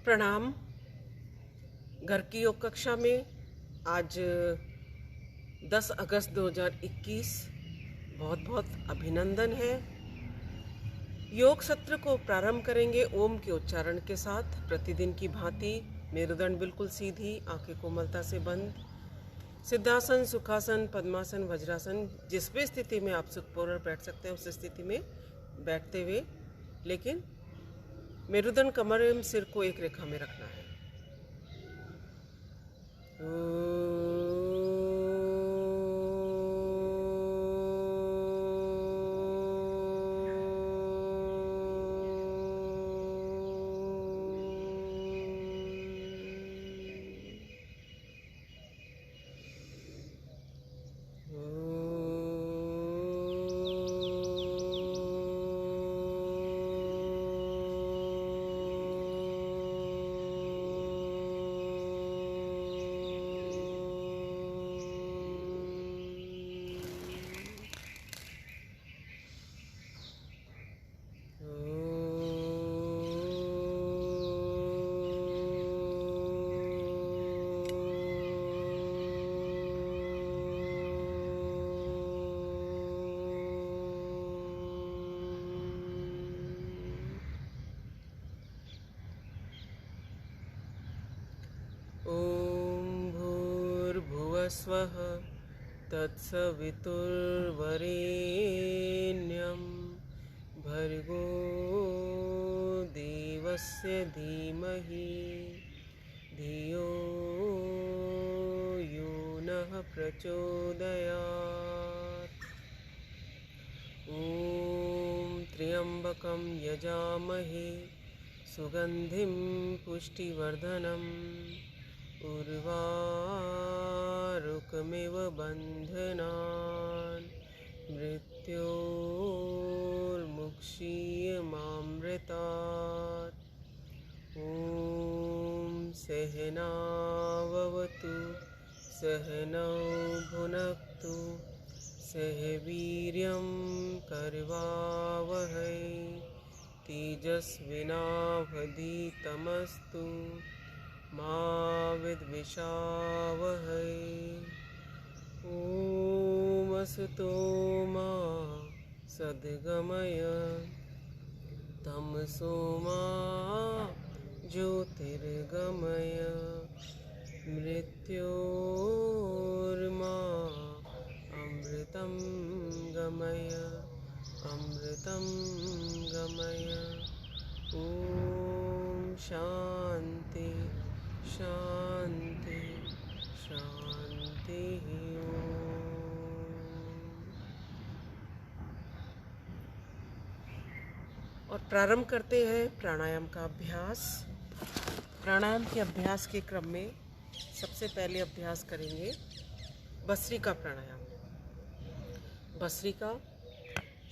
प्रणाम। घर की योग कक्षा में आज 10 अगस्त 2021 बहुत बहुत अभिनंदन है। योग सत्र को प्रारंभ करेंगे ओम के उच्चारण के साथ। प्रतिदिन की भांति मेरुदंड बिल्कुल सीधी, आंखें कोमलता से बंद, सिद्धासन, सुखासन, पद्मासन, वज्रासन, जिस भी स्थिति में आप सुखपूर्वक बैठ सकते हैं उस स्थिति में बैठते हुए, लेकिन मेरुदंड, कमर एवं सिर को एक रेखा में रखना है। ॐ भूर्भुवस्वः तत्सवितुर्वरेण्यं भर्गो देवस्य धीमहि धियो यो नः प्रचोदयात्। ॐ त्र्यम्बकं यजामहे सुगन्धिं पुष्टिवर्धनम् उर्वारुकमिव बन्धनान् मृत्योर्मुक्षीयमामृतात्। ॐ सहनाववतु सहनौ भुनक्तु सह वीर्यं करवावहै तेजस्विनावधीतमस्तु मा विद्विषावहै। ॐ असतो मा सद्गमय तमसो मा ज्योतिर्गमय मृत्योर्मा अमृतं गमय अमृतं गमय। ॐ शान्ति शांति शांति। और प्रारंभ करते हैं प्राणायाम का अभ्यास। प्राणायाम के अभ्यास के क्रम में सबसे पहले अभ्यास करेंगे भस्त्रिका प्राणायाम। भस्त्रिका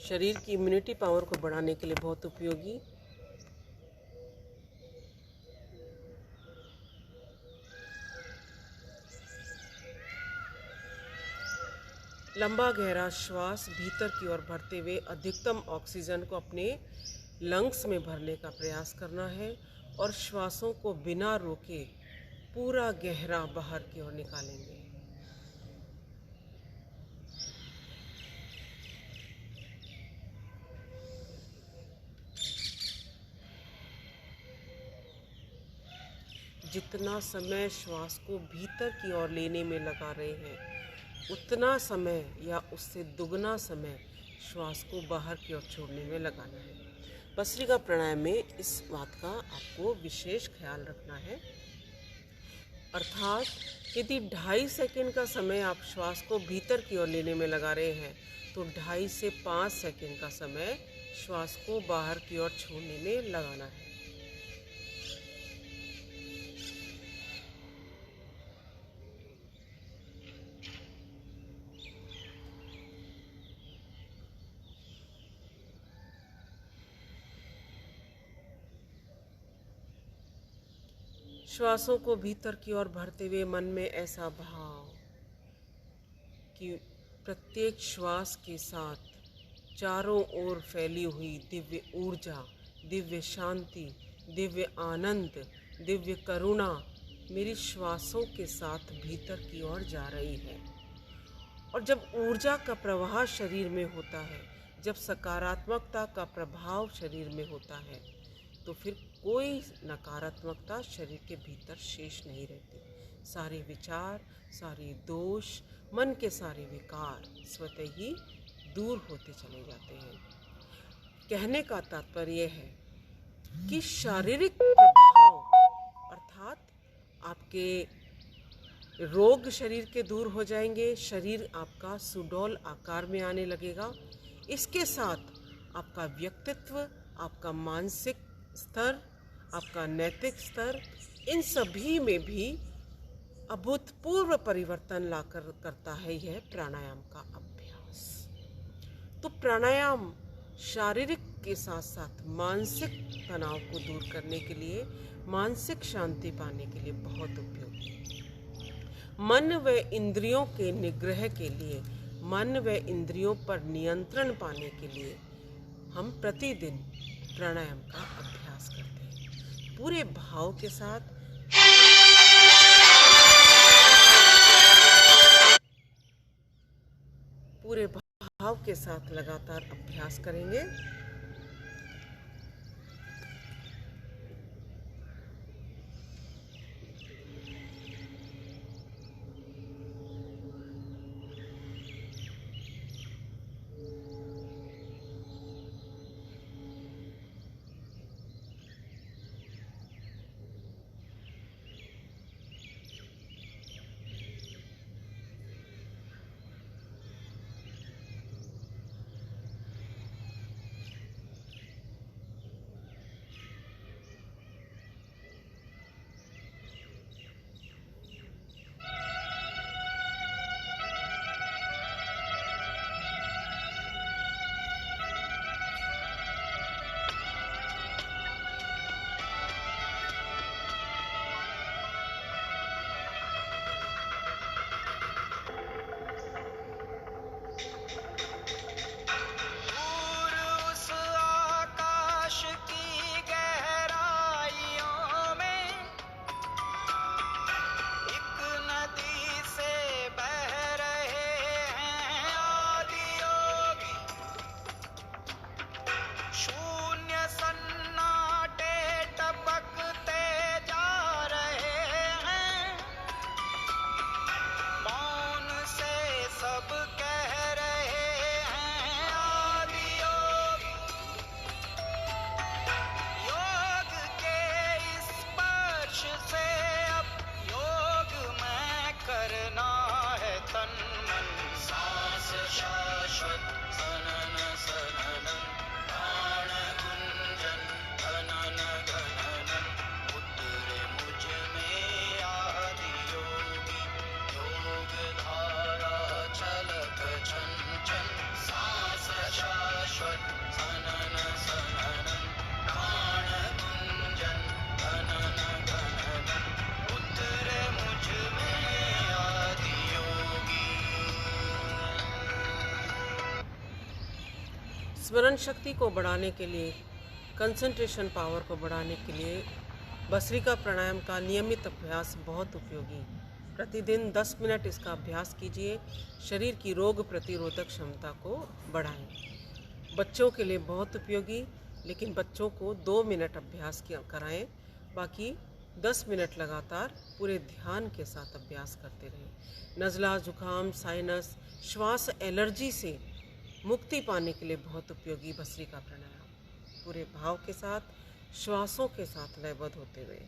शरीर की इम्यूनिटी पावर को बढ़ाने के लिए बहुत उपयोगी। लंबा गहरा श्वास भीतर की ओर भरते हुए अधिकतम ऑक्सीजन को अपने लंग्स में भरने का प्रयास करना है और श्वासों को बिना रोके पूरा गहरा बाहर की ओर निकालेंगे। जितना समय श्वास को भीतर की ओर लेने में लगा रहे हैं, उतना समय या उससे दुगना समय श्वास को बाहर की ओर छोड़ने में लगाना है। भस्त्रिका प्राणायाम में इस बात का आपको विशेष ख्याल रखना है। अर्थात यदि 2.5 सेकंड का समय आप श्वास को भीतर की ओर लेने में लगा रहे हैं तो 2.5 से 5 सेकंड का समय श्वास को बाहर की ओर छोड़ने में लगाना है। श्वासों को भीतर की ओर भरते हुए मन में ऐसा भाव कि प्रत्येक श्वास के साथ चारों ओर फैली हुई दिव्य ऊर्जा, दिव्य शांति, दिव्य आनंद दिव्य करुणा मेरी श्वासों के साथ भीतर की ओर जा रही है। और जब ऊर्जा का प्रवाह शरीर में होता है, जब सकारात्मकता का प्रभाव शरीर में होता है, तो फिर कोई नकारात्मकता शरीर के भीतर शेष नहीं रहती। सारे विचार, सारे दोष, मन के सारे विकार स्वतः ही दूर होते चले जाते हैं। कहने का तात्पर्य है कि शारीरिक प्रभाव अर्थात आपके रोग शरीर के दूर हो जाएंगे, शरीर आपका सुडौल आकार में आने लगेगा। इसके साथ आपका व्यक्तित्व, आपका मानसिक स्तर, आपका नैतिक स्तर, इन सभी में भी अभूतपूर्व परिवर्तन लाकर करता है यह प्राणायाम का अभ्यास। तो प्राणायाम शारीरिक के साथ साथ मानसिक तनाव को दूर करने के लिए, मानसिक शांति पाने के लिए बहुत उपयोगी है। मन व इंद्रियों के निग्रह के लिए, मन व इंद्रियों पर नियंत्रण पाने के लिए हम प्रतिदिन प्राणायाम का अभ्यास करते हैं। पूरे भाव के साथ लगातार अभ्यास करेंगे। स्मरण शक्ति को बढ़ाने के लिए, कंसंट्रेशन पावर को बढ़ाने के लिए भस्त्रिका प्राणायाम का नियमित अभ्यास बहुत उपयोगी। प्रतिदिन 10 मिनट इसका अभ्यास कीजिए। शरीर की रोग प्रतिरोधक क्षमता को बढ़ाएं। बच्चों के लिए बहुत उपयोगी, लेकिन बच्चों को 2 मिनट अभ्यास कराएं, बाकी 10 मिनट लगातार पूरे ध्यान के साथ अभ्यास करते रहें। नज़ला, जुकाम, साइनस, श्वास एलर्जी से मुक्ति पाने के लिए बहुत उपयोगी भस्त्रिका प्राणायाम। पूरे भाव के साथ, श्वासों के साथ लयबद्ध होते हुए।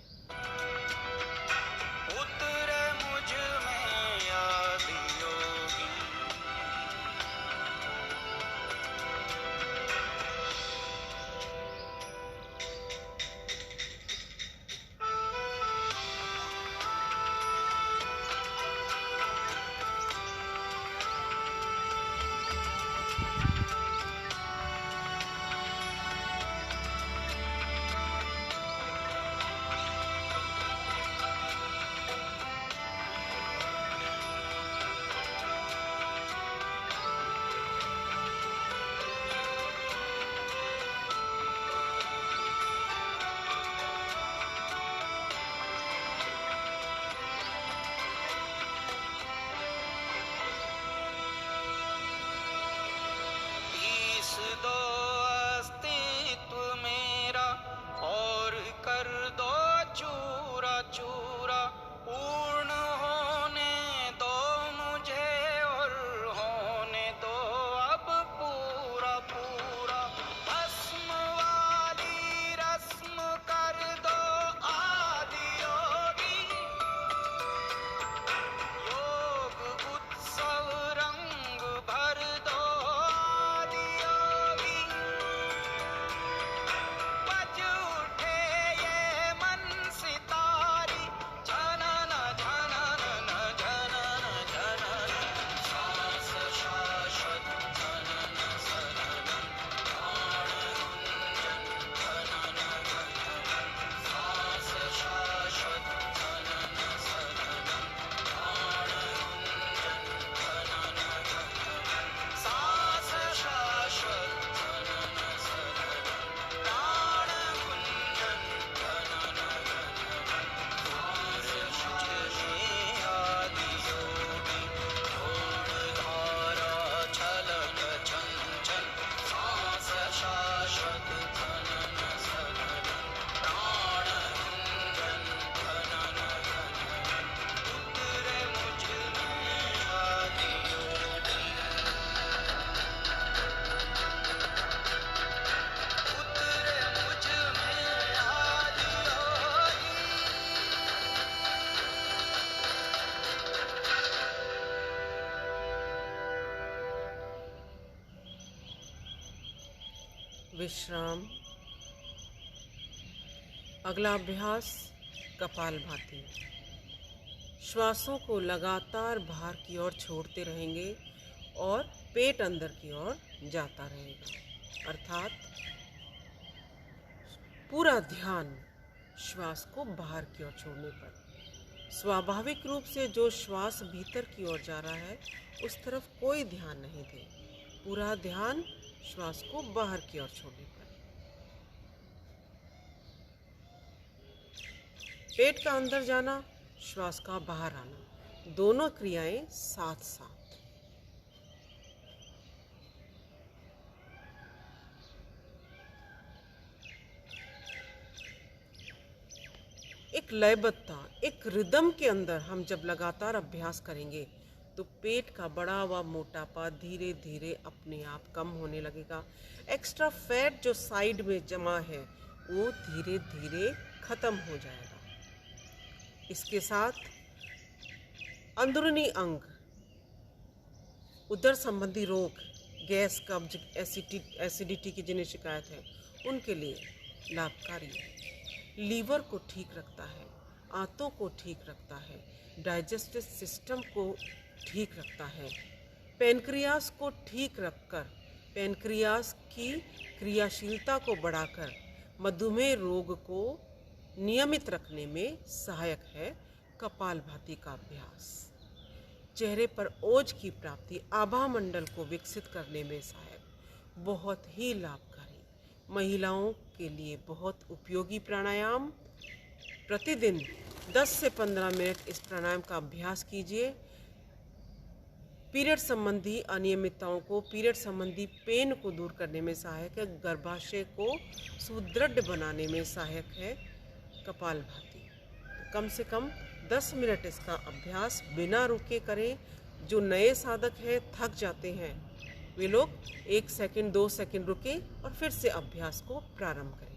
विश्राम। अगला अभ्यास कपालभाति। श्वासों को लगातार बाहर की ओर छोड़ते रहेंगे और पेट अंदर की ओर जाता रहेगा, अर्थात पूरा ध्यान श्वास को बाहर की ओर छोड़ने पर। स्वाभाविक रूप से जो श्वास भीतर की ओर जा रहा है उस तरफ कोई ध्यान नहीं दें, पूरा ध्यान श्वास को बाहर की ओर छोड़ने पर। पेट का अंदर जाना, श्वास का बाहर आना, दोनों क्रियाएं साथ साथ। एक लयबद्धता, एक रिदम के अंदर हम जब लगातार अभ्यास करेंगे तो पेट का बड़ा हुआ मोटापा धीरे धीरे अपने आप कम होने लगेगा। एक्स्ट्रा फैट जो साइड में जमा है वो धीरे धीरे खत्म हो जाएगा। इसके साथ अंदरूनी अंग, उदर संबंधी रोग, गैस, कब्ज, एसिडिटी की जिन्हें शिकायत है उनके लिए लाभकारी है। लीवर को ठीक रखता है, आंतों को ठीक रखता है, डाइजेस्टिव सिस्टम को ठीक रखता है। पैनक्रियास को ठीक रखकर पैनक्रियास की क्रियाशीलता को बढ़ाकर मधुमेह रोग को नियमित रखने में सहायक है कपालभाति का अभ्यास। चेहरे पर ओज की प्राप्ति, आभा मंडल को विकसित करने में सहायक, बहुत ही लाभकारी, महिलाओं के लिए बहुत उपयोगी प्राणायाम। प्रतिदिन 10 से 15 मिनट इस प्राणायाम का अभ्यास कीजिए। पीरियड संबंधी अनियमितताओं को, पीरियड संबंधी पेन को दूर करने में सहायक है, गर्भाशय को सुदृढ़ बनाने में सहायक है कपालभाति। तो कम से कम 10 मिनट इसका अभ्यास बिना रुके करें। जो नए साधक हैं, थक जाते हैं, वे लोग 1 सेकंड 2 सेकंड रुके और फिर से अभ्यास को प्रारंभ करें।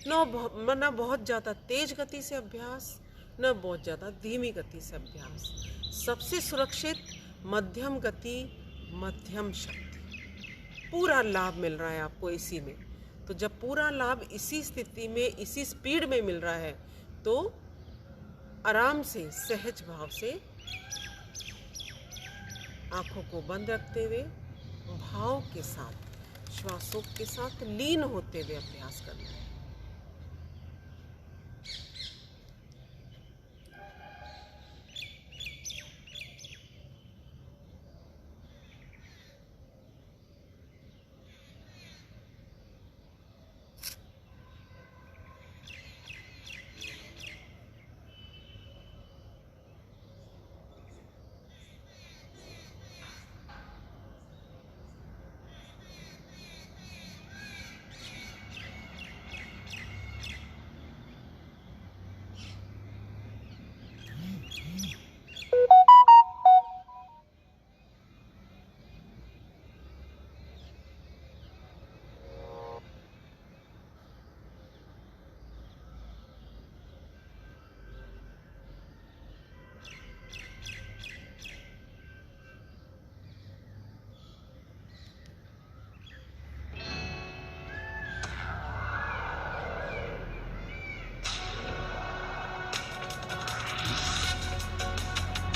न बहुत ज़्यादा तेज गति से अभ्यास, न बहुत ज़्यादा धीमी गति से अभ्यास। सबसे सुरक्षित मध्यम गति, मध्यम शक्ति। पूरा लाभ मिल रहा है आपको इसी में। तो जब पूरा लाभ इसी स्थिति में, इसी स्पीड में मिल रहा है तो आराम से, सहज भाव से आंखों को बंद रखते हुए भाव के साथ, श्वासों के साथ लीन होते हुए अभ्यास करना है।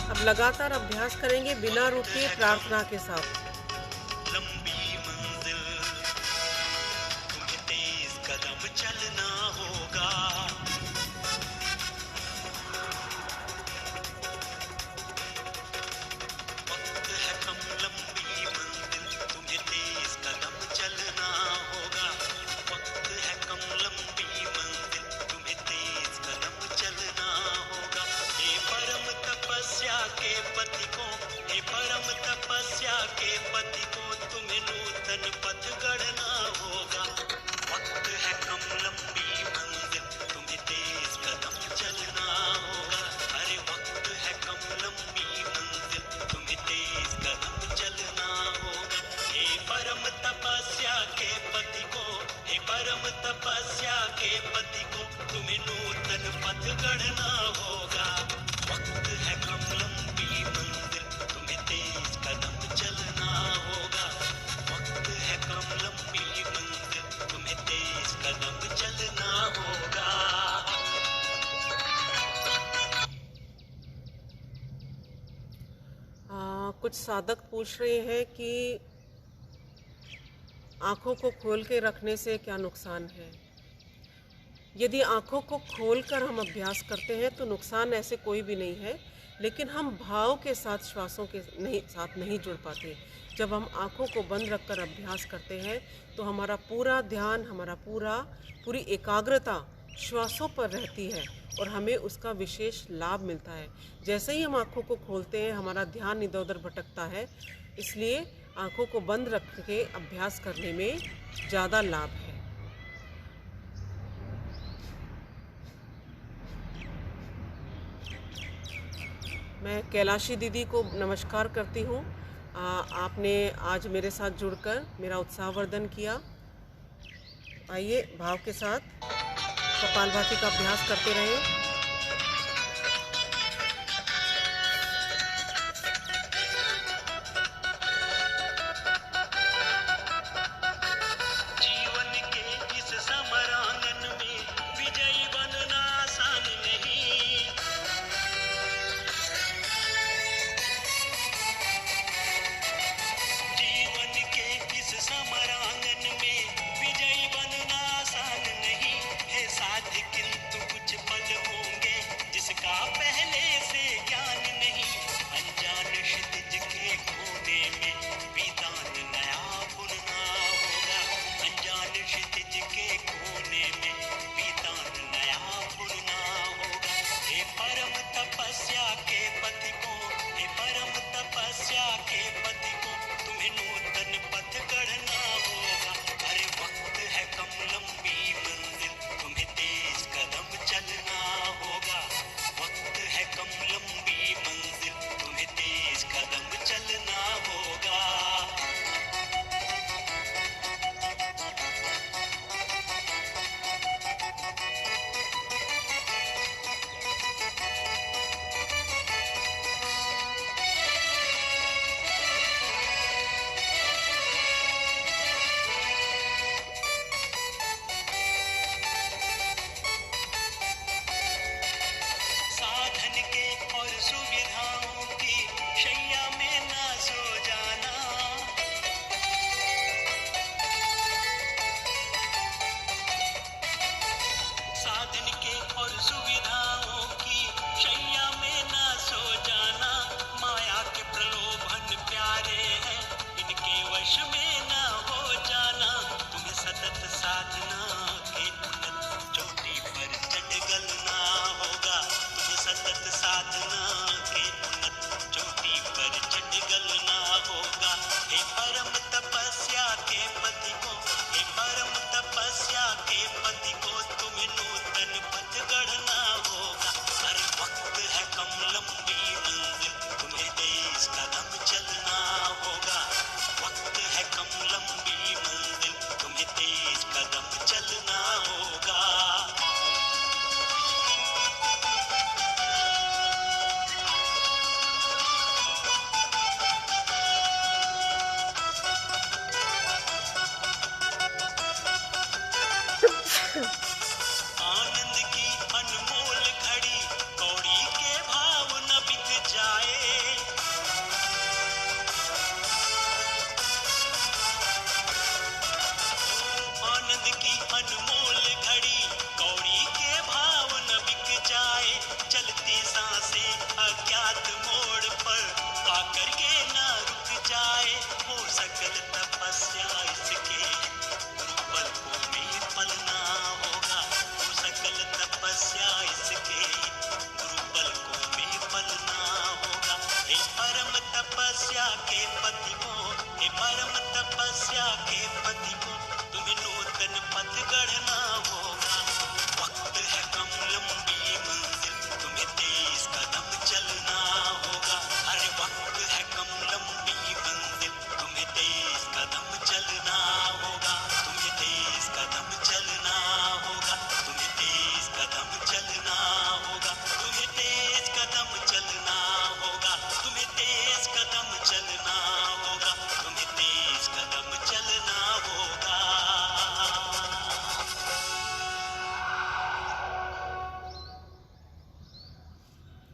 अब लगातार अभ्यास करेंगे बिना रुके, प्रार्थना के साथ। लंबी मंजिल तुम्हें तेज कदम चलना होगा। वक्त है कम, लंबी मंजिल तुम्हें तेज कदम चलना होगा। वक्त है कम, लंबी मंजिल तुम्हें तेज कदम चलना होगा। हे परम तपस्या के पति को, हे परम तपस्या के पति को तुम्हें नूतन पथ गढ़ना होगा। वक्त है कम, लंबी मंजिल तुम्हें तेज कदम चलना होगा। अरे वक्त है कम, लंबी मंजिल तुम्हें तेज कदम चलना होगा। हे परम तपस्या के पति को, हे परम तपस्या के पति को तुम्हें नूतन पथ गढ़ना होगा। वक्त है कम, कुछ साधक पूछ रहे हैं कि आँखों को खोल के रखने से क्या नुकसान है। यदि आँखों को खोलकर हम अभ्यास करते हैं तो नुकसान ऐसे कोई भी नहीं है, लेकिन हम भाव के साथ श्वासों के साथ नहीं जुड़ पाते। जब हम आँखों को बंद रखकर अभ्यास करते हैं तो हमारा पूरा ध्यान, पूरी एकाग्रता श्वासों पर रहती है और हमें उसका विशेष लाभ मिलता है। जैसे ही हम आँखों को खोलते हैं हमारा ध्यान इधर उधर भटकता है, इसलिए आँखों को बंद रख के अभ्यास करने में ज़्यादा लाभ है। मैं कैलाशी दीदी को नमस्कार करती हूँ। आपने आज मेरे साथ जुड़कर मेरा उत्साहवर्धन किया। आइए भाव के साथ कपालभाति का अभ्यास करते रहें। जीवन के इस समरांगन में विजयी बनना आसान नहीं। जीवन के इस समरांगन में विजयी बनना आसान नहीं है साथ, किंतु कुछ पल होंगे जिसका पहले से ज्ञान नहीं। अनजान क्षितिज के कोने में विधान नया बुनना होगा। अनजान क्षितिज के कोने में विधान नया बुनना होगा। हे परम तपस्या के पति को, हे परम तपस्या के पति को, तुम्हें नूतन पथ गढ़ना होगा। अरे वक्त है कम लंबी मंजिल, तुम्हें तेज कदम चलना होगा। वक्त है कम लंबी मंजिल, तुम्हें तेज कदम चलना होगा। साधन के और सुविधाओं की शैया में ना सो जाना। साधन के और सुविधाओं की शैया में ना सो जाना। माया के प्रलोभन प्यारे हैं, इनके वश में ना हो जाना। तुम्हें सतत साधना के उन्नत चोटी पर चढ़ गलना होगा। तुम्हें सतत साधना के उन्नत चोटी पर चढ़ गलना होगा। हे परम तपस्या के पति को, हे परम तपस्या के पति को, तुम्हें नूतन पथ गढ़ना होगा। अरे वक्त है कम लंबी मंजिल, तुम्हें तेज कदम चलना होगा। वक्त है कम लंबी मंजिल, तुम्हें तेज कदम चलना होगा। आनंद की अनमोल घड़ी कौड़ी के भाव न बिक जाए। आनंद की अनमोल घड़ी कौड़ी के भाव न बिक जाए। चलती सांसें अज्ञात मोड़ पर आकर के ना रुक जाए। हो सकल तपस्या इसके गुरुबल को में पलना होगा। हो सकल तपस्या इसके गुरुबल को में पलना होगा। हे परम तपस्या के पति को, हे परम तपस्या के पति को, तुम्हें नूतन पथ गढ़ना होगा। वक्त है कम लंबी मंजिल, तुम्हें तेज कदम चलना होगा। अरे वक्त है कम लंबी मंजिल, तुम्हें तेज कदम चलना होगा। तुम्हें तेज कदम चलना होगा। तुम्हें तेज कदम चलना होगा। तुम्हें तेज कदम चलना होगा। तुम्हें तेज कदम चलना होगा। तुम्हें तेज कदम चलना होगा।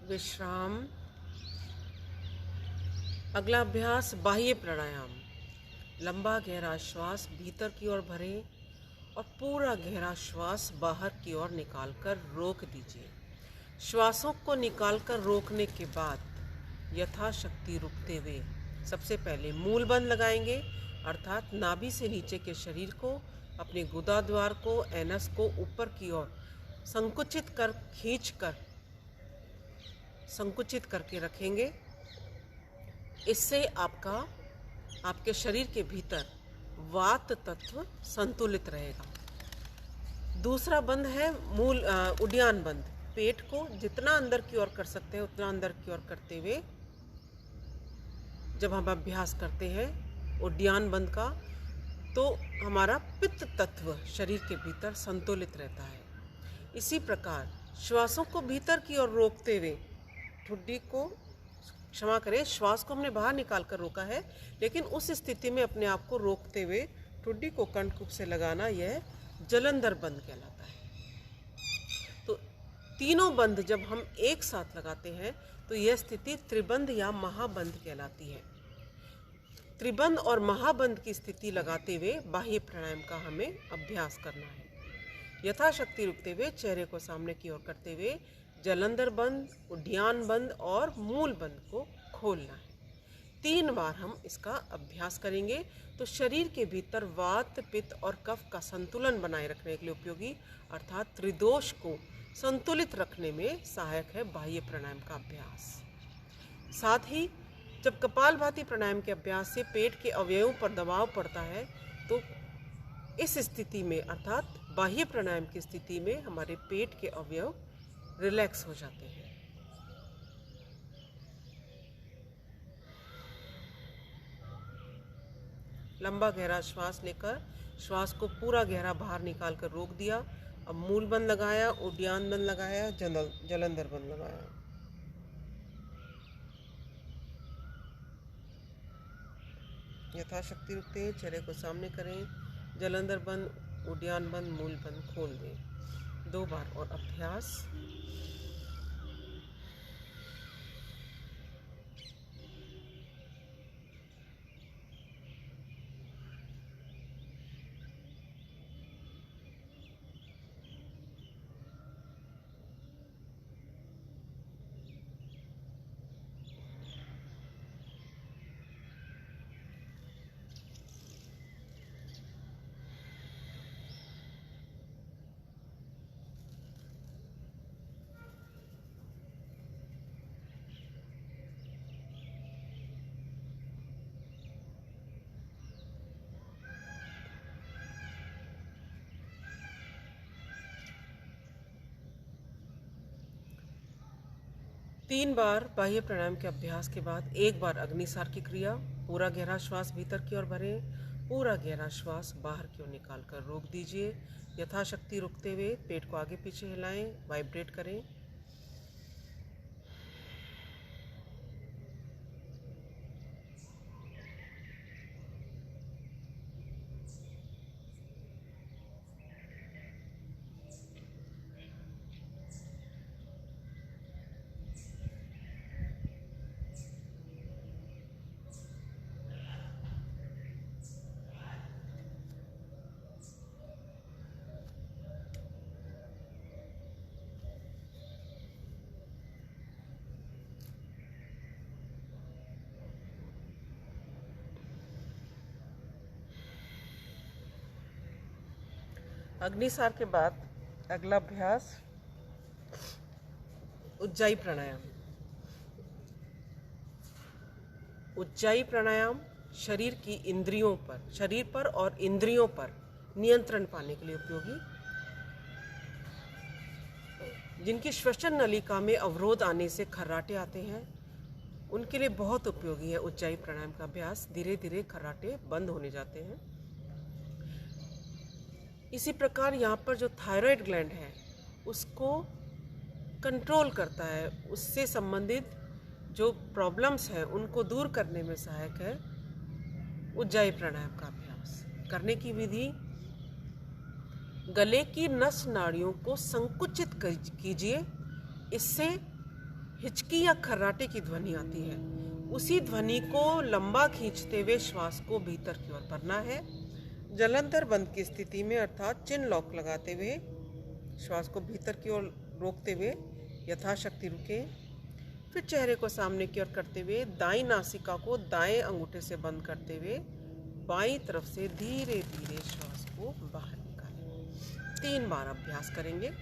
विश्राम। अगला अभ्यास बाह्य प्राणायाम। लंबा गहरा श्वास भीतर की ओर भरें और पूरा गहरा श्वास बाहर की ओर निकालकर रोक दीजिए। श्वासों को निकालकर रोकने के बाद यथाशक्ति रुकते हुए सबसे पहले मूल बंद लगाएंगे, अर्थात नाभि से नीचे के शरीर को, अपने गुदा द्वार को, एनस को ऊपर की ओर संकुचित कर खींचकर संकुचित करके रखेंगे। इससे आपके शरीर के भीतर वात तत्व संतुलित रहेगा। दूसरा बंद है उड्डयन बंद। पेट को जितना अंदर की ओर कर सकते हैं उतना अंदर की ओर करते हुए जब हम अभ्यास करते हैं उड्डयन बंद का, तो हमारा पित्त तत्व शरीर के भीतर संतुलित रहता है। इसी प्रकार श्वासों को भीतर की ओर रोकते हुए ठुड्डी को, क्षमा करें, श्वास को हमने बाहर निकाल कर रोका है, लेकिन उस स्थिति में अपने आप को रोकते हुए ठुड्डी को कंठकूप से लगाना, यह जलंधर बंद कहलाता है। तो तीनों बंद जब हम एक साथ लगाते हैं तो यह स्थिति त्रिबंध या महाबंध कहलाती है। त्रिबंध और महाबंध की स्थिति लगाते हुए बाह्य प्राणायाम का हमें अभ्यास करना है। यथाशक्ति रुकते हुए चेहरे को सामने की ओर करते हुए जलंधर बंद, उड्डयन बंद और मूल बंद को खोलना है। 3 बार हम इसका अभ्यास करेंगे तो शरीर के भीतर वात, पित्त और कफ का संतुलन बनाए रखने के लिए उपयोगी, अर्थात त्रिदोष को संतुलित रखने में सहायक है बाह्य प्राणायाम का अभ्यास। साथ ही जब कपालभाति प्राणायाम के अभ्यास से पेट के अवयवों पर दबाव पड़ता है तो इस स्थिति में, अर्थात बाह्य प्राणायाम की स्थिति में, हमारे पेट के अवयव रिलैक्स हो जाते हैं। लंबा गहरा श्वास लेकर श्वास को पूरा गहरा बाहर निकाल कर रोक दिया। अब मूल बंद लगाया, उड्डयन बंद लगाया, जलंधर बंद लगाया। यथाशक्ति रुकते हैं, चेहरे को सामने करें, जलंधर बंद, उड्डयन बंद, मूल बंद खोल दें। 2 बार और अभ्यास। तीन बार बाह्य प्राणायाम के अभ्यास के बाद 1 बार अग्निसार की क्रिया। पूरा गहरा श्वास भीतर की ओर भरें, पूरा गहरा श्वास बाहर की ओर निकाल कर रोक दीजिए। यथाशक्ति रुकते हुए पेट को आगे पीछे हिलाएं, वाइब्रेट करें। अग्निसार के बाद अगला अभ्यास उज्जाई प्राणायाम। उज्जाई प्राणायाम शरीर पर और इंद्रियों पर नियंत्रण पाने के लिए उपयोगी। जिनकी श्वसन नलिका में अवरोध आने से खर्राटे आते हैं उनके लिए बहुत उपयोगी है उज्जाई प्राणायाम का अभ्यास। धीरे धीरे खर्राटे बंद होने जाते हैं। इसी प्रकार यहाँ पर जो थायराइड ग्लैंड है उसको कंट्रोल करता है, उससे संबंधित जो प्रॉब्लम्स हैं उनको दूर करने में सहायक है उज्जाई प्राणायाम का अभ्यास। करने की विधि: गले की नस नाड़ियों को संकुचित कीजिए, इससे हिचकी या खर्राटे की ध्वनि आती है। उसी ध्वनि को लंबा खींचते हुए श्वास को भीतर की ओर भरना है। जलंधर बंद की स्थिति में अर्थात चिन लॉक लगाते हुए श्वास को भीतर की ओर रोकते हुए यथाशक्ति रुके। फिर चेहरे को सामने की ओर करते हुए दाईं नासिका को दाएं अंगूठे से बंद करते हुए बाईं तरफ से धीरे धीरे श्वास को बाहर निकालें। 3 बार अभ्यास करेंगे।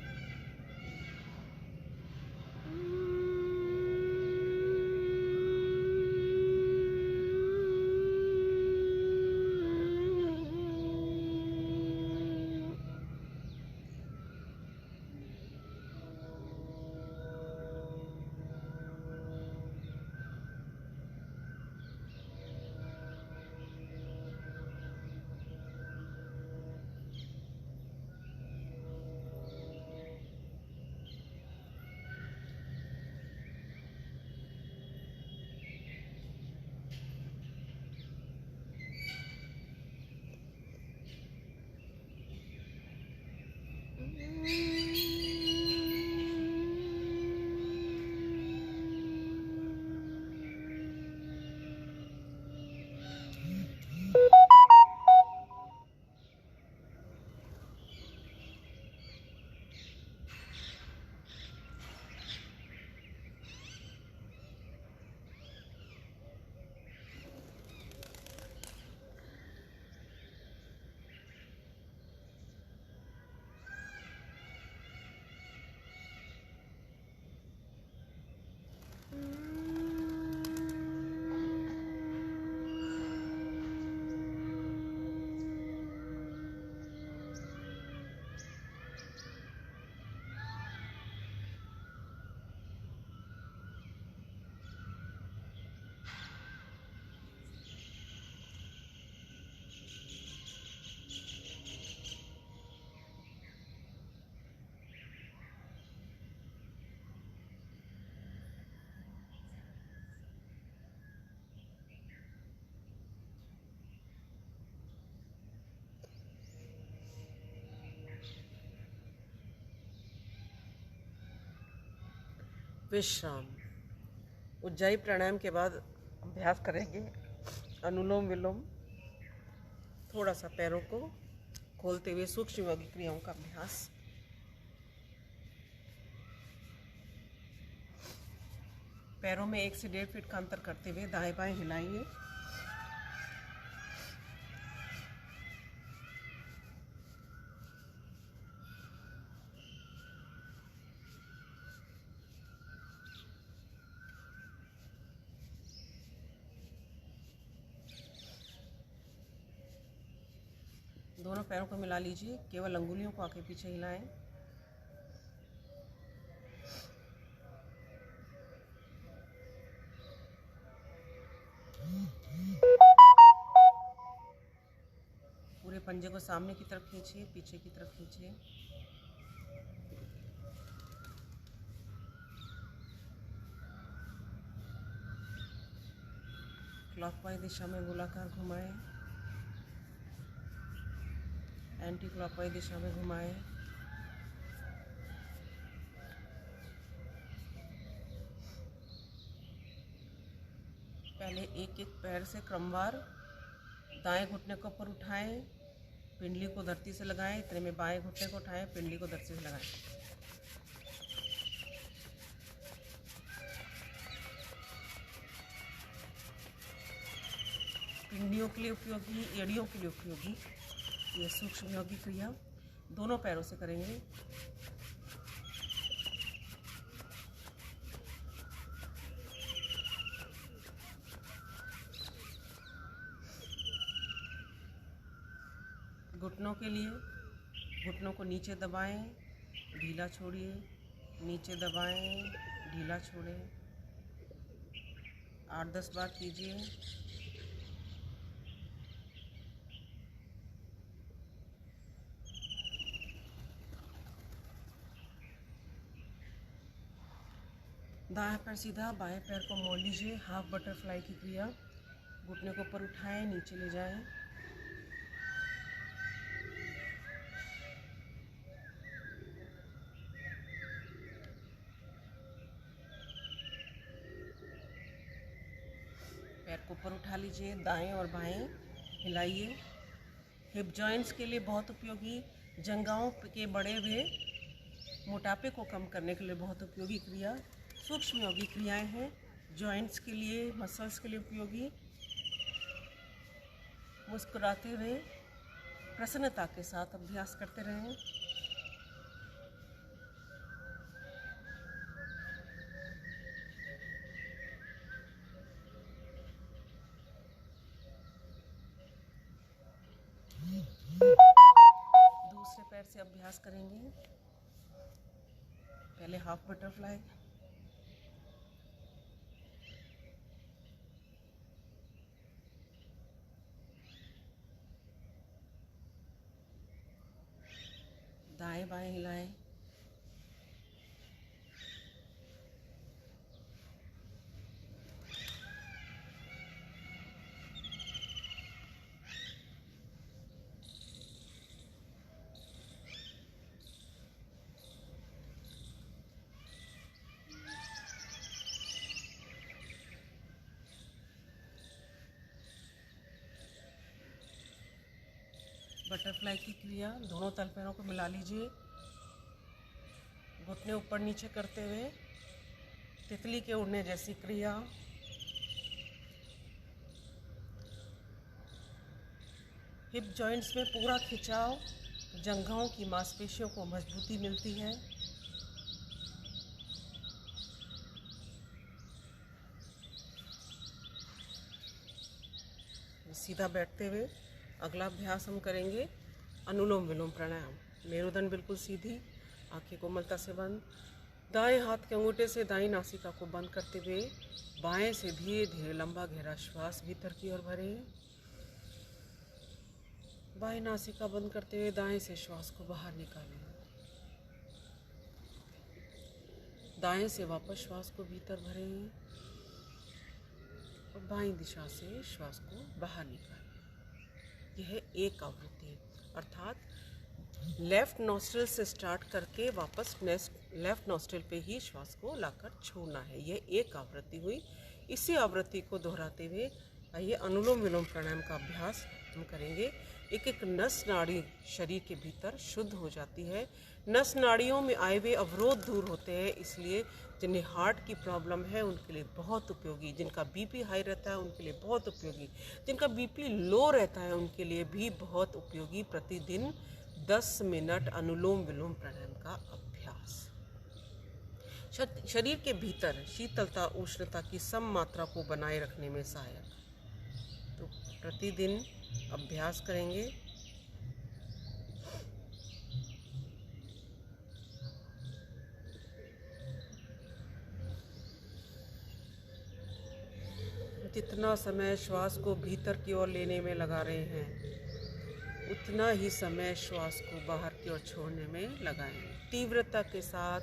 विश्राम। उज्जाई प्राणायाम के बाद अभ्यास करेंगे अनुलोम विलोम। थोड़ा सा पैरों को खोलते हुए सूक्ष्म योगिक क्रियाओं का अभ्यास। पैरों में 1 से 1.5 फीट का अंतर करते हुए दाएं बाएं हिलाएंगे। दोनों पैरों को मिला लीजिए, केवल अंगुलियों को आगे पीछे हिलाएं। पूरे पंजे को सामने की तरफ खींचिए, पीछे की तरफ खींचिए। क्लॉकवाइज दिशा में गोलाकार घुमाएं, एंटी क्लॉकवाइज दिशा में घुमाएं। पहले एक एक पैर से क्रमवार दाएं घुटने को ऊपर उठाएं, पिंडली को धरती से लगाएं। इतने में बाएं घुटने को उठाएं, पिंडली को धरती से लगाएं। पिंडियों के लिए उपयोगी, एड़ियों के लिए उपयोगी ये सूक्ष्म योगिक क्रिया दोनों पैरों से करेंगे। घुटनों के लिए घुटनों को नीचे दबाएं, ढीला छोड़िए, नीचे दबाएं, ढीला छोड़ें। 8-10 बार कीजिए। दाएं पैर सीधा, बाएं पैर को मोड़ लीजिए। हाफ बटरफ्लाई की क्रिया। घुटने को ऊपर उठाएं, नीचे ले जाएं। पैर को ऊपर उठा लीजिए, दाएं और बाएं हिलाइए। हिप जॉइंट्स के लिए बहुत उपयोगी, जंघाओं के बढ़े हुए मोटापे को कम करने के लिए बहुत उपयोगी क्रिया सूक्ष्म योगी क्रियाएं हैं। जॉइंट्स के लिए, मसल्स के लिए उपयोगी। मुस्कुराते हुए प्रसन्नता के साथ अभ्यास करते रहें। दूसरे पैर से अभ्यास करेंगे। पहले हाफ बटरफ्लाई, दाएं बाएं हिलाएं। बटरफ्लाई की क्रिया, दोनों तल पैरों को मिला लीजिए, घुटने ऊपर नीचे करते हुए तितली के उड़ने जैसी क्रिया। हिप जॉइंट्स में पूरा खिंचाव, जंघाओं की मांसपेशियों को मजबूती मिलती है। सीधा बैठते हुए अगला अभ्यास हम करेंगे अनुलोम विलोम प्राणायाम। मेरुदंड बिल्कुल सीधी, आंखें कोमलता से बंद। दाएं हाथ के अंगूठे से दाईं नासिका को बंद करते हुए बाएं से धीरे धीरे लंबा गहरा श्वास भीतर की ओर भरें। बाएं नासिका बंद करते हुए दाएं से श्वास को बाहर निकालें। दाएं से वापस श्वास को भीतर भरें और बाईं दिशा से श्वास को बाहर निकालें। यह एक आवृत्ति है, अर्थात लेफ्ट नॉस्ट्रिल से स्टार्ट करके वापस लेफ्ट नॉस्ट्रिल पे ही श्वास को लाकर छोड़ना है। यह एक आवृत्ति हुई। इसी आवृत्ति को दोहराते हुए आइए अनुलोम विलोम प्राणायाम का अभ्यास हम करेंगे। एक एक नस नाड़ी शरीर के भीतर शुद्ध हो जाती है। नस नाड़ियों में आए हुए अवरोध दूर होते हैं, इसलिए जिन्हें हार्ट की प्रॉब्लम है उनके लिए बहुत उपयोगी, जिनका बीपी हाई रहता है उनके लिए बहुत उपयोगी, जिनका बीपी लो रहता है उनके लिए भी बहुत उपयोगी प्रतिदिन 10 मिनट अनुलोम विलोम प्राणायाम का अभ्यास। शरीर के भीतर शीतलता उष्णता की सम मात्रा को बनाए रखने में सहायक। तो प्रतिदिन अभ्यास करेंगे। जितना समय श्वास को भीतर की ओर लेने में लगा रहे हैं उतना ही समय श्वास को बाहर की ओर छोड़ने में लगाएं। तीव्रता के साथ,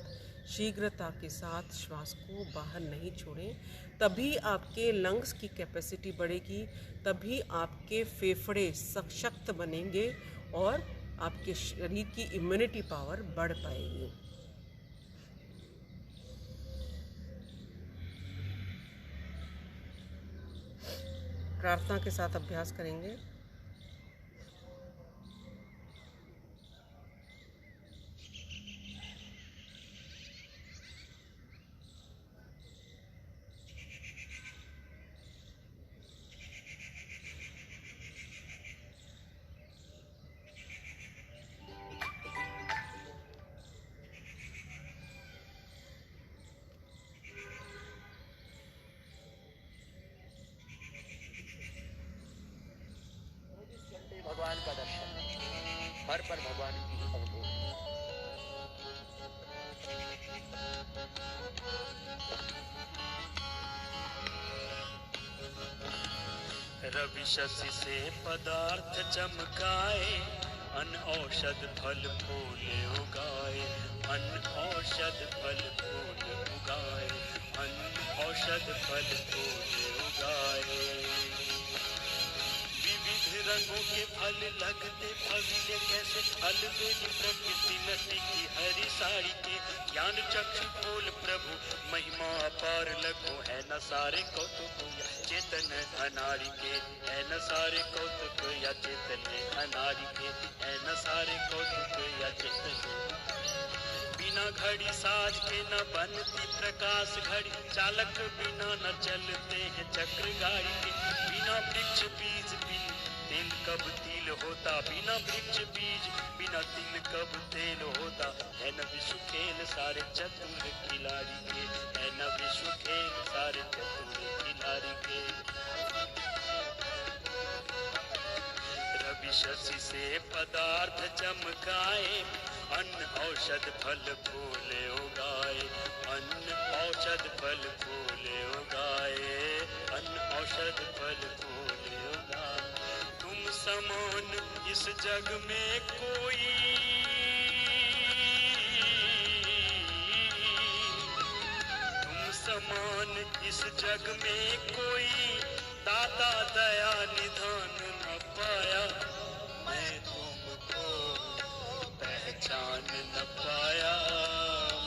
शीघ्रता के साथ श्वास को बाहर नहीं छोड़ें, तभी आपके लंग्स की कैपेसिटी बढ़ेगी, तभी आपके फेफड़े सशक्त बनेंगे और आपके शरीर की इम्यूनिटी पावर बढ़ पाएगी। प्रार्थना के साथ अभ्यास करेंगे। भगवान का दर्शन, हर पर भगवान की अवधूत। रवि शशि से पदार्थ चमकाए, अनऔषध फल फूल उगाए, अनऔषध फल फूल उगाए, अनऔषध फल फूल उगाए। विविध रंग कर्मों के फल लगते भव्य कैसे, अलबेली प्रकृति नटी की हरी साड़ी के, ज्ञान चक्षु खोल प्रभु महिमा अपार लगो, है न सारे कौतुक या चेतन अनारी के, है न सारे कौतुक या चेतन अनारी के, है न सारे कौतुक या चेतन। बिना घड़ी साज के न बनती प्रकाश घड़ी, चालक बिना न चलते हैं चक्र गाड़ी के, बिना वृक्ष बीज बिन तेल कब तिल होता, बिना वृक्ष बीज बिना तिल कब तेल होता, है न विश्व खेल सारे चतुर खिलाड़ी के, है न विश्व खेल सारे चतुर खिलाड़ी के। रवि शशि से पदार्थ चमकाए, अन्न औषध फल फूले उगाए, अन्न औषध फल फूले उगाए, अन्न औषध फल फूले उगाए। तुम समान इस जग में कोई, तुम समान इस जग में कोई, दाता दया निधान न पाया, मैं तुमको पहचान न पाया,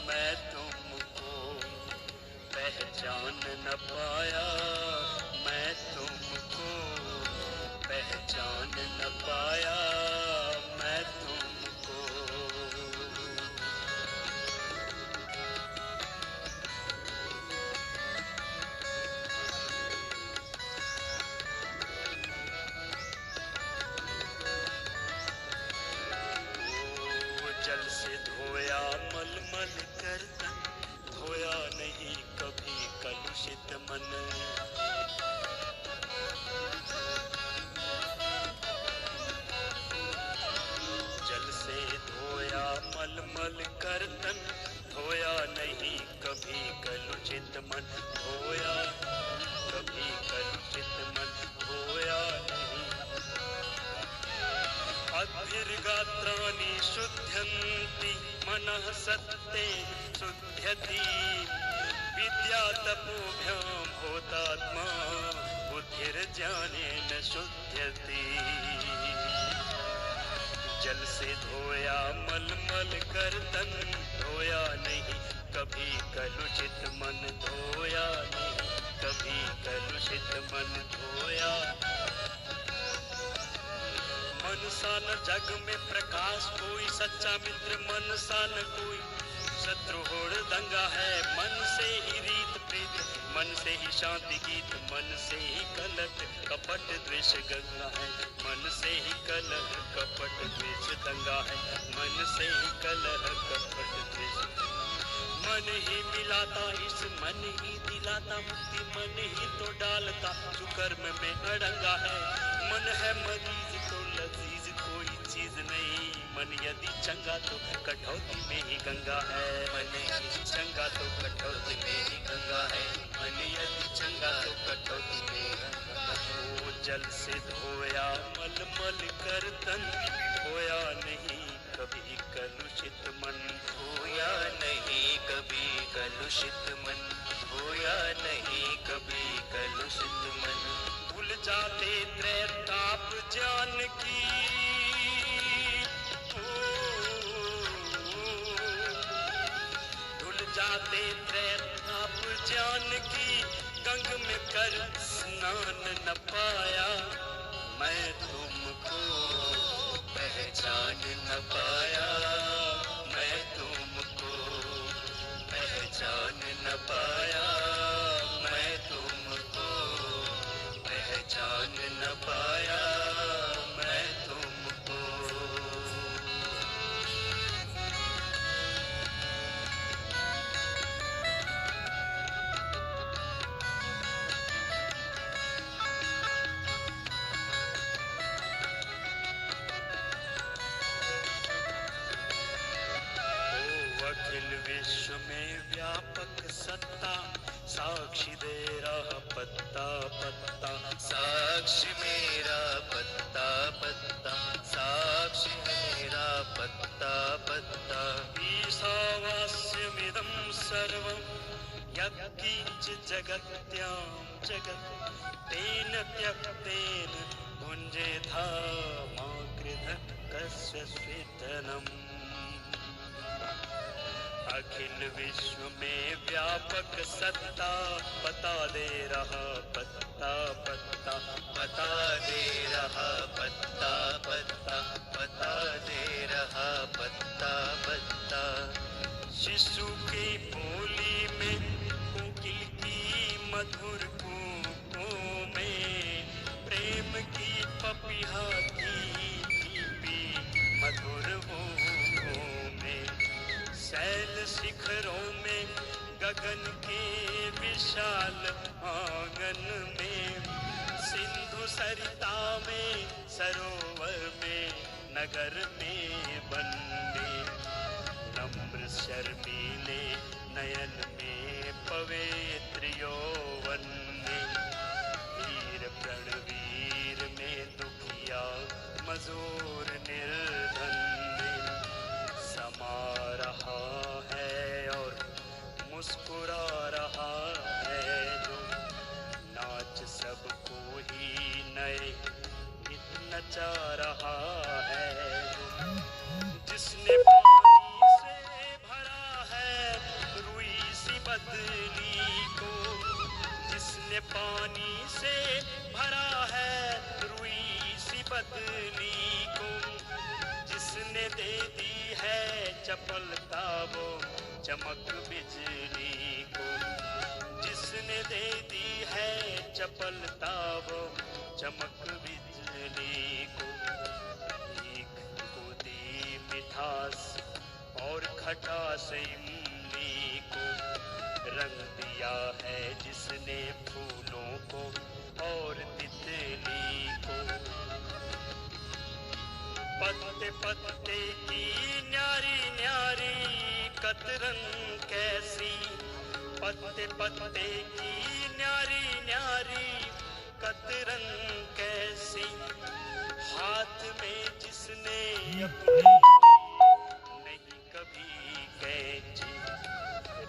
मैं तुमको पहचान न पाया, मैं तुमको पहचान न पाया, मैं तुमको। जल से धोया मलमल कर तन, धोया नहीं कभी कलुषित मन, जल से धोया मलमल कर तन, धोया नहीं कभी कलुषित मन, धोया कभी कलुषित मन, धोया नहीं। अद्भिर्गात्राणि शुद्ध्यन्ति मनः सत्ते शुद्ध्यति, विद्या तपोभ्यां होतात्मा बुद्धिर्ज्ञानेन शुद्ध्यति। जल से धोया मलमल कर तन, धोया नहीं कभी कलुषित मन, धोया नहीं कभी कलुषित मन, धोया। मन सा न जग में प्रकाश कोई सच्चा मित्र, मन सा न कोई शत्रु होड़ दंगा है, मन से ही रीत प्रीत, मन से ही शांति गीत, मन से ही कलह कपट द्वेष गंगा है, मन से ही कलह कपट द्वेष दंगा है, मन से ही कलह कपट द्वेष। मन ही मिलाता इस मन ही दिलाता मुक्ति, मन ही तो डालता सुकर्म में अड़ंगा है, मन है मरीज तो लजीज कोई चीज नहीं, मन यदि चंगा तो कटौती में ही गंगा है, मन यदि चंगा तो कटौती में ही गंगा है, मन यदि चंगा तो कटौती में गंगा है। ओ जल से धोया मलमल कर तन, धोया नहीं कभी कलुषित मन, धोया नहीं कभी कलुषित मन, धोया नहीं कभी कलुषित मन। भूल जाते त्रैताप जान की, भूल जाते त्रैताप जान की, गंग में कर स्नान न पाया, मैं तुमको पहचान न पाया, मैं तुमको पहचान न पाया, मैं तुमको पहचान न पाया, मैं तुमको। अखिल विश्व में व्यापक सत्ता, साक्षी दे रहा पत्ता पत्ता, साक्षी मेरा पत्ता पत्ता, साक्षी मेरा पत्ता पत्ता। ईशावास्यमिदं सर्वं यज्ञ बीच जगत्यां जगत् तेन त्यक्तेन भुञ्जे धामाकृध कस्य स्विधनम्। अखिल विश्व में व्यापक सत्ता बता दे रहा पत्ता पत्ता, बता दे रहा पत्ता पत्ता, बता दे रहा पत्ता पत्ता। शिशु की बोली में कोकिल की मधुर कूकों में प्रेम की पपीहा की पीपी मधुर भूखों में। शैल शिखरों में गगन के विशाल आंगन में सिंधु सरिता में सरोवर में नगर में वन में नम्र शर्मीले नयन में पवित्र यौवन में वीर प्रणवीर में दुखिया मजूर निर्धन में समा रहा है और मुस्कुरा रहा है जो नाच सबको ही नए गीत नचा रहा है जो जिसने पानी से भरा है रुई सी बदली को, जिसने पानी से भरा है रुई सी बदली को, जिसने दे दी है चपलता वो चमक बिजली को, जिसने दे दी है चपलता वो चमक बिजली को। एक को दी मिठास और खटास इमली को, रंग दिया है जिसने फूलों को और तितली को। पत्ते पत्ते की न्यारी न्यारी कतरन कैसी, पत्ते पत्ते की न्यारी न्यारी कतरन कैसी। हाथ में जिसने अपने नहीं कभी कैची,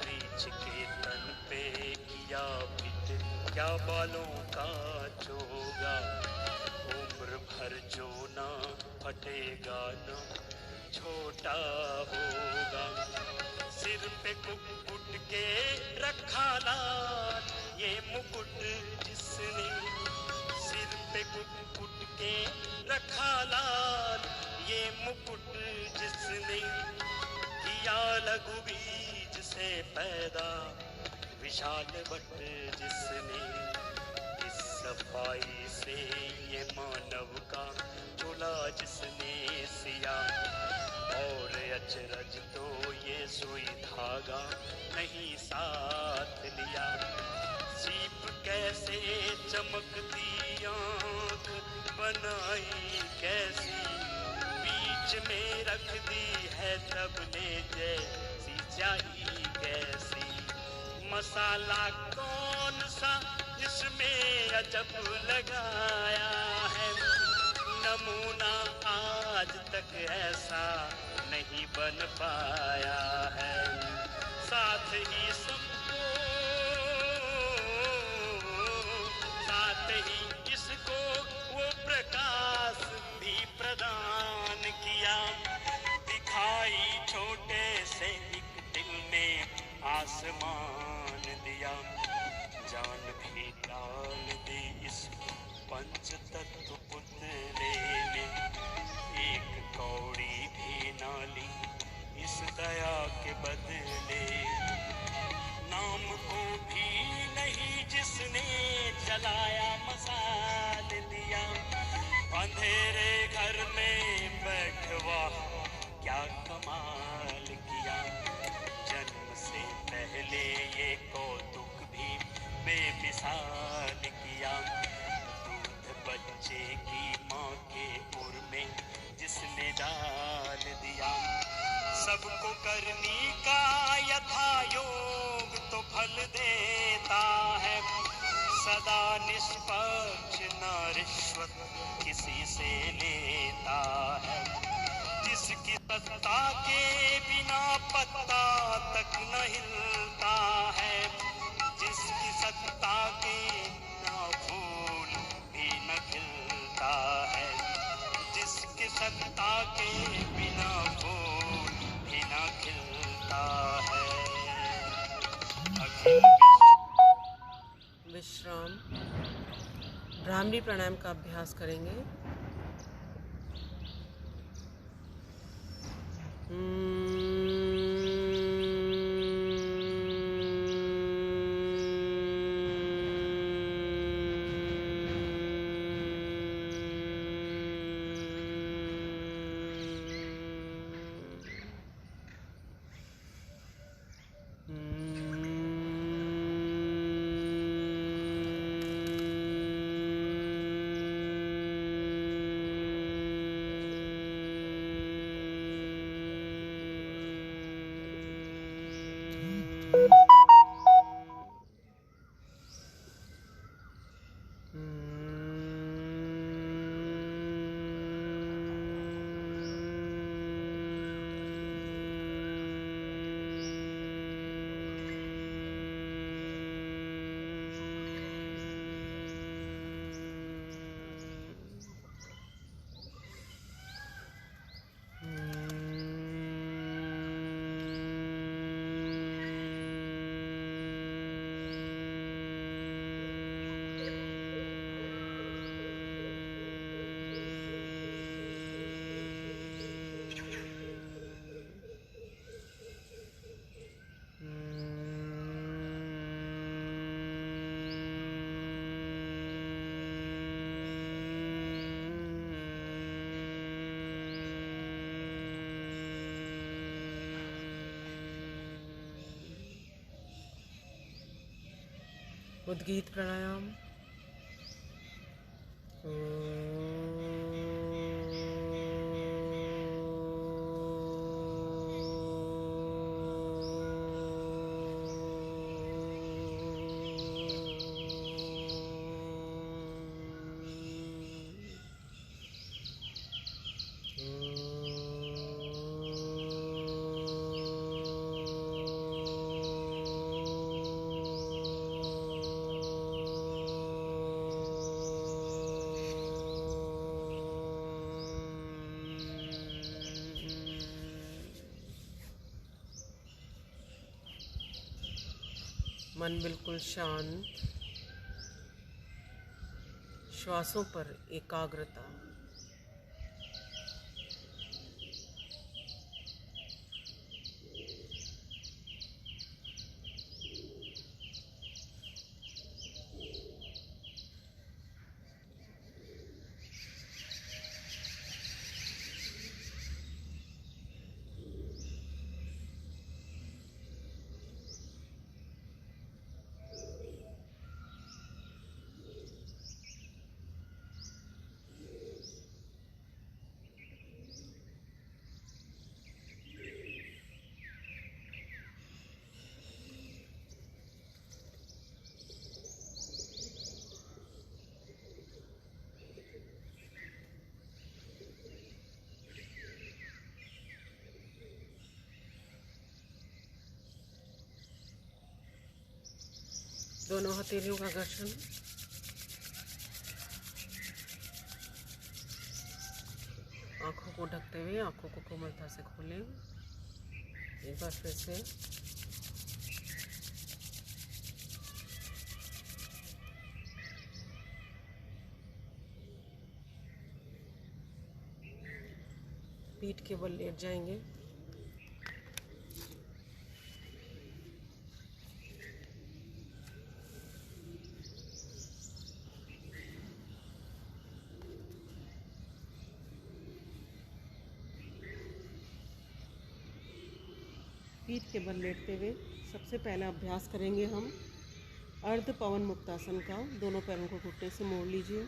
रीछ के तन पे किया पिट क्या बालों का चोगा। उम्र भर जो ना फटेगा न छोटा होगा। सिर पे कुकुट के रखा लाल ये मुकुट जिसने, सिर पे कुकुट के रखा लाल ये मुकुट जिसने। किया लघु बीज से पैदा विशाल वट जिसने। इस सफाई से ये मानव का चोला जिसने सिया। और अचरज तो ये सुई धागा नहीं साथ लिया। सीप कैसे चमकती आँख बनाई कैसी, बीच में रख दी है तबले जैसी चाई कैसी। मसाला कौन सा जिसमें अजब लगाया है, नमूना आज तक ऐसा नहीं बन पाया है। साथ ही सबको, साथ ही इसको वो प्रकाश भी प्रदान किया। दिखाई छोटे से एक दिल में आसमान दिया। जान भी डाल दी इस पंच तत्व पुतले में। एक कौड़ी भी ना ली इस दया के बदले। नाम को भी नहीं जिसने जलाया मसाल दिया। अंधेरे घर में बैठवा क्या कमाल किया। जन्म से पहले ये कौतुक भी बेमिसाल किया। दूध बच्चे की माँ के उर में जिसने डाल दिया। सबको करनी का यथा योग तो फल देता है। सदा निष्पक्ष न रिश्वत किसी से लेता है। जिसकी सत्ता के बिना पत्ता तक न हिलता है। जिस सत्ता के बिना फूल भी न खिलता है, जिसकी सत्ता के बिना फूल भी न खिलता है। अखिल विश्राम। भ्रामरी प्राणायाम का अभ्यास करेंगे। उद्गीत प्राणायाम। मन बिल्कुल शांत, श्वासों पर एकाग्रता। दोनों हथेलियों का घर्षण। आंखों को ढकते हुए आंखों को कोमलता से खोलें। एक बार फिर से। पीठ के बल लेट जाएंगे। पीठ के बल लेटते हुए सबसे पहला अभ्यास करेंगे हम अर्ध पवन मुक्तासन का। दोनों पैरों को घुटने से मोड़ लीजिए।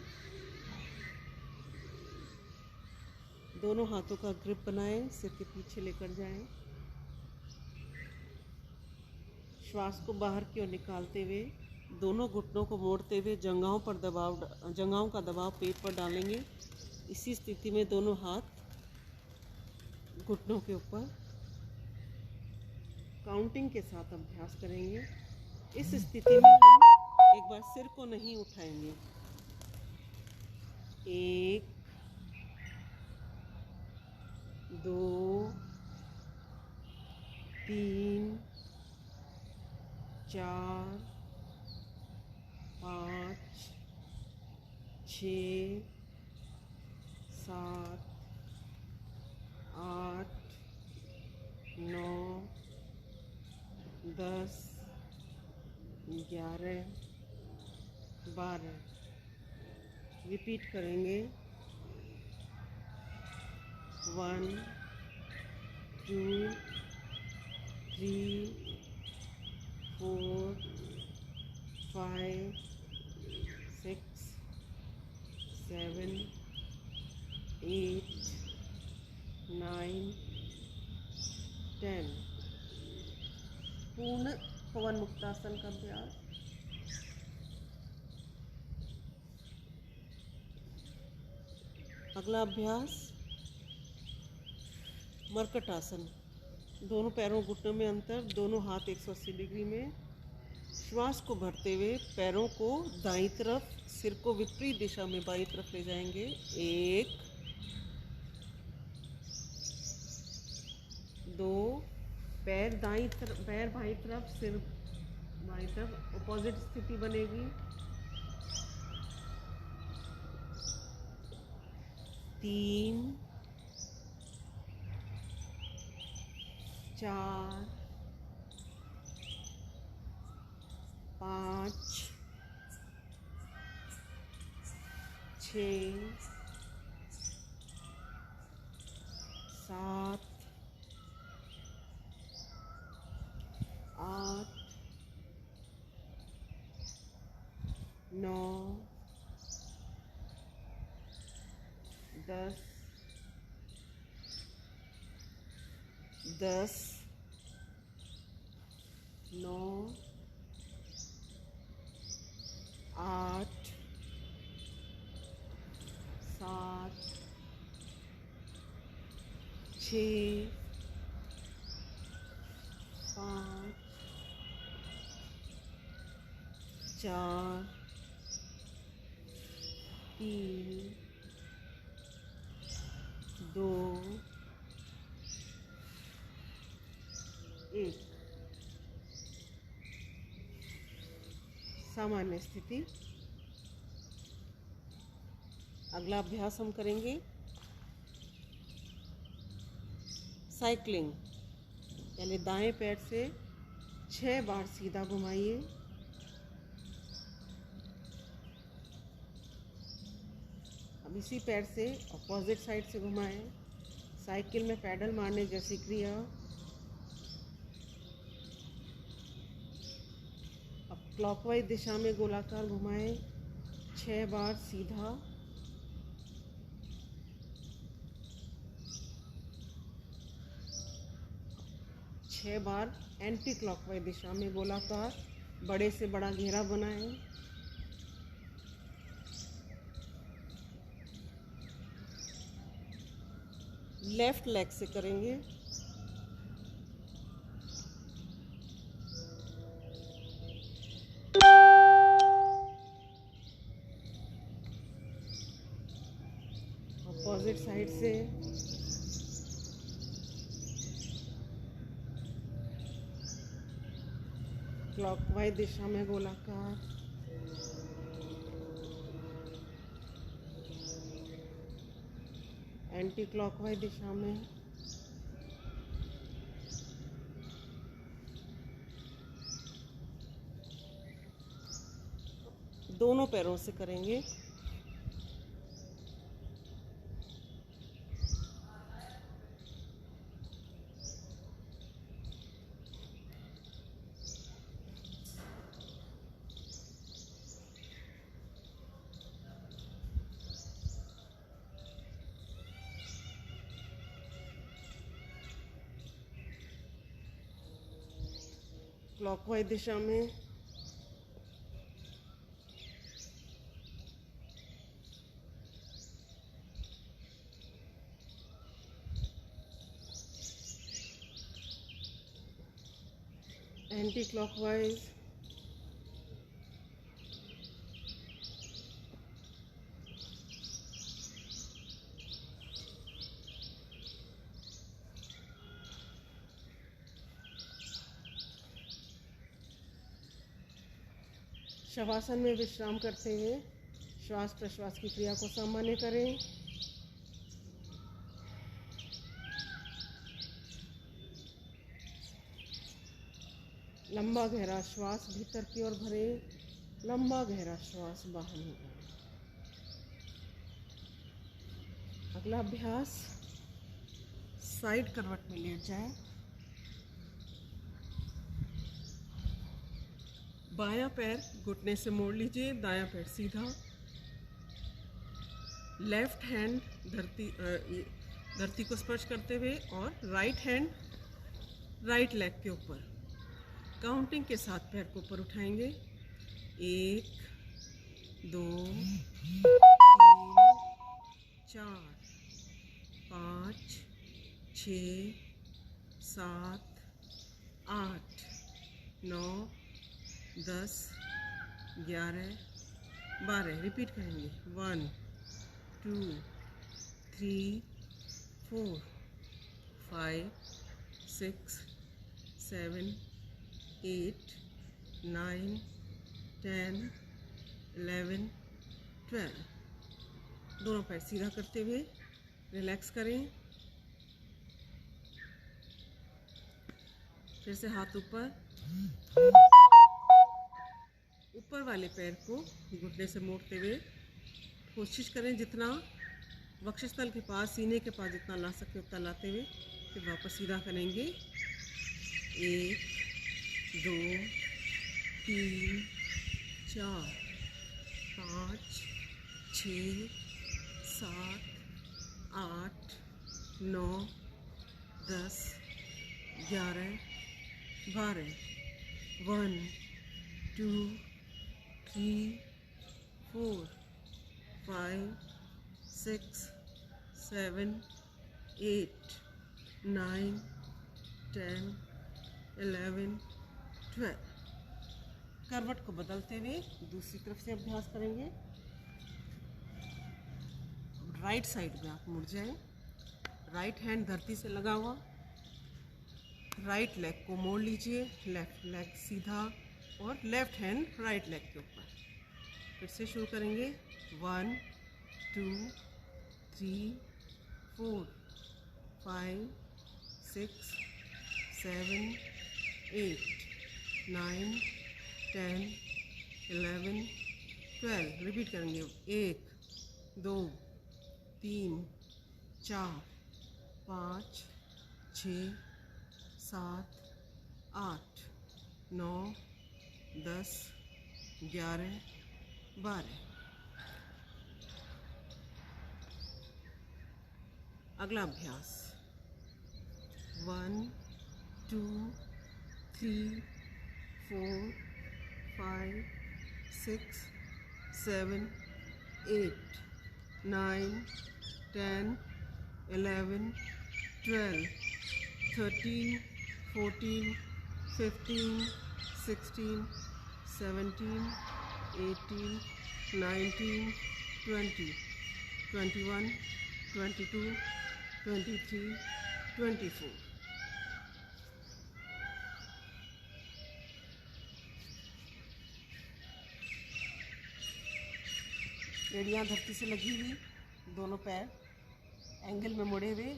दोनों हाथों का ग्रिप बनाएं, सिर के पीछे लेकर जाएं। श्वास को बाहर की ओर निकालते हुए दोनों घुटनों को मोड़ते हुए जंघाओं का दबाव पेट पर डालेंगे। इसी स्थिति में दोनों हाथ घुटनों के ऊपर काउंटिंग के साथ अभ्यास करेंगे। इस स्थिति में हम एक बार सिर को नहीं उठाएंगे। 1 2 3 4 5 6 7 8 9 10 11 12 रिपीट करेंगे। 1 2 3 4 5 6 7 8 9 10। पूर्ण पवन मुक्तासन का अभ्यास। अगला अभ्यास मर्कटासन। दोनों पैरों घुटनों में अंतर, दोनों हाथ 180 डिग्री में। श्वास को भरते हुए पैरों को दाईं तरफ, सिर को विपरीत दिशा में बाईं तरफ ले जाएंगे। 1 2 पैर बाईं तरफ, सिर बाईं तरफ, अपोजिट स्थिति बनेगी। 3 4 5 6 7 8 9 10 10 9 8 7 6 5 4 3 2 1। सामान्य स्थिति। अगला अभ्यास हम करेंगे साइकिलिंग। पहले दाएं पैर से 6 बार सीधा घुमाइए। अब इसी पैर से अपोजिट साइड से घुमाएं। साइकिल में पैडल मारने जैसी क्रिया। अब क्लॉकवाइज दिशा में गोलाकार घुमाएं 6 बार सीधा। छह बार एंटी क्लॉकवाइज दिशा में गोलाकार, बड़े से बड़ा घेरा बनाएं। लेफ्ट लेग से करेंगे। अपोजिट साइड से। क्लॉकवाइज दिशा में गोलाकार। एंटी क्लॉकवाइज दिशा में। दोनों पैरों से करेंगे। क्लॉकवाइज दिशा में। Anti clockwise. शवासन में विश्राम करते हुए श्वास प्रश्वास की क्रिया को सामान्य करें। लंबा गहरा श्वास भीतर की ओर भरें, लंबा गहरा श्वास बाहर निकालें। अगला अभ्यास, साइड करवट में लेट जाएं। बायां पैर घुटने से मोड़ लीजिए, दायां पैर सीधा। लेफ्ट हैंड धरती को स्पर्श करते हुए और राइट हैंड राइट लेग के ऊपर। काउंटिंग के साथ पैर को ऊपर उठाएंगे। 1 2 3 4 5 6 7 8 9 10 11 12। रिपीट करेंगे। 1 2 3 4 5 6 7 8 9 10 11 12। दोनों पैर सीधा करते हुए रिलैक्स करें। फिर से हाथ ऊपर वाले पैर को घुटने से मोड़ते हुए कोशिश करें जितना वक्षस्थल के पास, सीने के पास जितना ला सके उतना लाते हुए फिर वापस सीधा करेंगे। 1 2 3 4 5 6 7 8 9 10 11 12। 1 2 3 4 5 6 7 8 9 10 11 12। करवट को बदलते हुए दूसरी तरफ से अभ्यास करेंगे। राइट साइड में आप मुड़ जाएं। राइट हैंड धरती से लगा हुआ, राइट लेग को मोड़ लीजिए, लेफ्ट लेग सीधा और लेफ्ट हैंड राइट लेग के ऊपर। फिर से शुरू करेंगे। 1 2 3 4 5 6 7 8 9 10 11 12। रिपीट करेंगे। 1 2 3 4 5 6 7 8 9 10 11 12। अगला अभ्यास। 1 2 3 4 5 6 7 8 9 10 11 12 13 14 15 16 17 18 19 20 21 22 23 24। एड़ियाँ धरती से लगी हुई, दोनों पैर एंगल में मुड़े हुए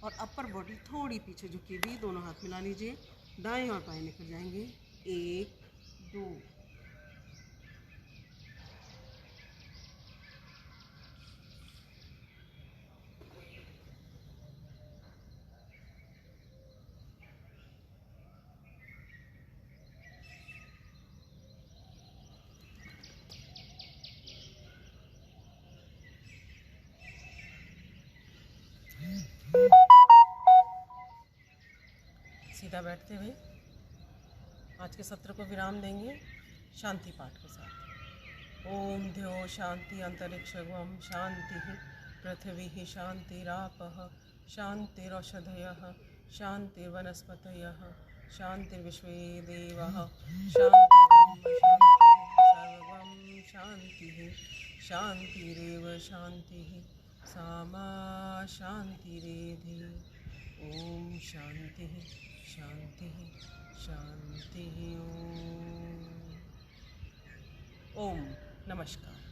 और अपर बॉडी थोड़ी पीछे झुकी हुई। दोनों हाथ मिला लीजिए, दाएं और बाएं लेकर जाएंगे। 1 2। सीधा बैठते हुए आज के सत्र को विराम देंगे शांति पाठ के साथ। ओम द्यो शांति अंतरिक्षगम शांति पृथ्वी शांतिरापः शांतिरौषधयः शांतिर्वनस्पतयः शांतिर्विश्वे देवाः शांतिर्ब्रह्म शांतिः सर्वं शांतिः शांतिरेव शांतिः सामा शांतिरेधि। ओम शांति शांति शांति। ओम। ओम नमस्कार।